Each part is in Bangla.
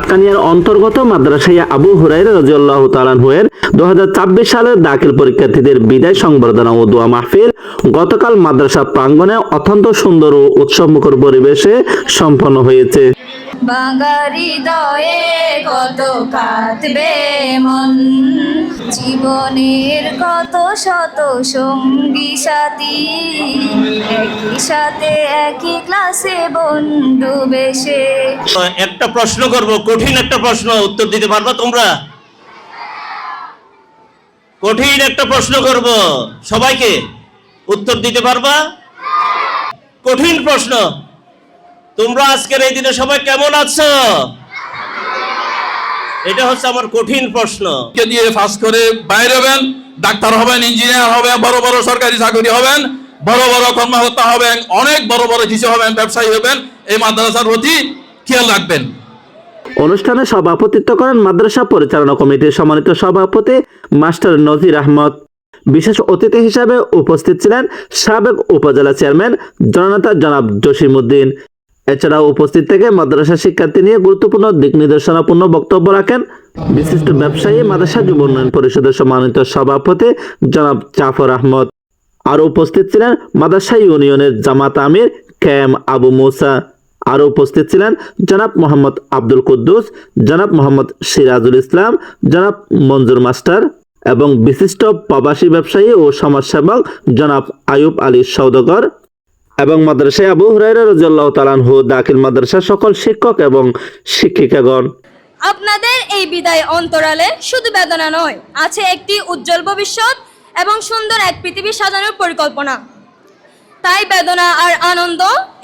আটকানিয়ার অন্তর্গত মাদ্রাসায় আবু হুরায়রা রাদিয়াল্লাহু তাআলা আনহু-এর 2024 সালের দাখিল পরীক্ষার্থীদের বিদায় সংবর্ধনা ও দোয়া মাহফিল গতকাল মাদ্রাসা প্রাঙ্গণে অত্যন্ত সুন্দর ও উৎসবমুখর পরিবেশে সম্পন্ন হয়েছে। বাঙালি হৃদয়ে কত কাঁদবে মন, জীবনের কত শত সঙ্গী সাথী, একই সাথে একই ক্লাসে বন্ধু বেশে। একটা প্রশ্ন করব, কঠিন একটা প্রশ্ন, উত্তর দিতে পারবা তোমরা? কঠিন একটা প্রশ্ন করব, সবাইকে উত্তর দিতে পারবা? কঠিন প্রশ্ন। তোমরা আজকের এই দিনে সবাই কেমন আছো? এটা হচ্ছে আমার কঠিন প্রশ্ন। কে দিয়ে পাস করে বাইরে হবেন, ডাক্তার হবেন, ইঞ্জিনিয়ার হবেন, বড় বড় সরকারি চাকরি হবেন, বড় বড় কর্মকর্তা হবেন, অনেক বড় বড় কিছু হবেন, ব্যবসায়ী হবেন, এই মাদ্রাসার প্রতি খেয়াল রাখবেন। অনুষ্ঠানে সভাপতিত্ব করেন মাদ্রাসা পরিচালনা কমিটির সম্মানিত সভাপতি মাস্টার নজির আহমদ। বিশেষ অতিথি হিসাবে উপস্থিত ছিলেন সাবেক উপজেলা চেয়ারম্যান জননেতা জনাব জসিমউদ্দিন। এছাড়াও উপস্থিত থেকে মাদ্রাসা শিক্ষার্থী নিয়ে গুরুত্বপূর্ণ দিক নির্দেশনাপূর্ণ বক্তব্য রাখেন বিশিষ্ট ব্যবসায়ী মাদ্রাসা যুব উন্নয়ন পরিষদের সম্মানিত সভাপতি জনাব জাফর আহমদ। আরও উপস্থিত ছিলেন মাদ্রাসা ইউনিয়নের জামাত আমির কেএম আবু মুসা। আরও উপস্থিত ছিলেন জনাব মোহাম্মদ আব্দুল কুদ্দুস, জনাব মোহাম্মদ সিরাজুল ইসলাম, জনাব মঞ্জুর মাস্টার এবং বিশিষ্ট প্রবাসী ব্যবসায়ী ও সমাজসেবক জনাব আয়ুব আলী সওদাগর এবং মাদ্রাসায় আবু হুরায়রা রাদিয়াল্লাহু তাআলা আনহু দাখিল মাদ্রাসার সকল শিক্ষক এবং শিক্ষিকাগণ। আপনাদের এই বিদায় অন্তরালে শুধু বেদনা নয়, আছে একটি উজ্জ্বল ভবিষ্যৎ এবং সুন্দর এক পৃথিবী সাজানোর পরিকল্পনা। তাই বেদনা আর আনন্দ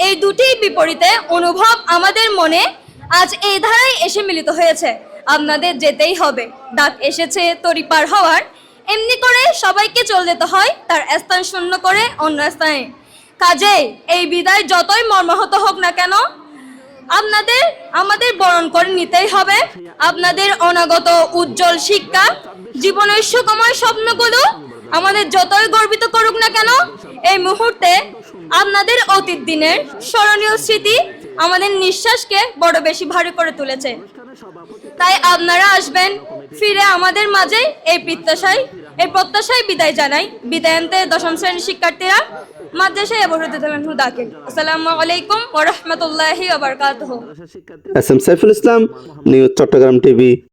এই দুটির বিপরীতে অনুভব আমাদের মনে আজ এই ধারায় এসে মিলিত হয়েছে। আপনাদের যেতেই হবে, ডাক এসেছে তরি পার হওয়ার। এমনি করে সবাইকে চলে যেতে হয় তার স্থান শূন্য করে অন্য স্থানে। কাজেই এই বিদায় যতই মর্মাহত হোক না কেন, আমাদের বরণ করে নিতেই হবে। আপনাদের অনাগত উজ্জ্বল শিক্ষা, জীবনের সুখময় স্বপ্নগুলো আমাদের যতই গর্বিত করুক না কেন, এই মুহূর্তে আপনাদের অতীত দিনের স্মরণীয় স্মৃতি আমাদের নিঃশ্বাসকে বড় বেশি ভারী করে তুলেছে। তাই আপনারা আসবেন ফিরে আমাদের মাঝে, এই প্রত্যাশায় বিদায় জানাই। বিদায়ান্তে দশম শ্রেণীর শিক্ষার্থীরা মাদ্রাসায় আবু হুরায়রা রাদিয়াল্লাহু তাআলা দাখিল। আসসালামু আলাইকুম ওয়া রাহমাতুল্লাহি ওয়া বারাকাতুহু। S M Saiful Islam, news Chittagong TV.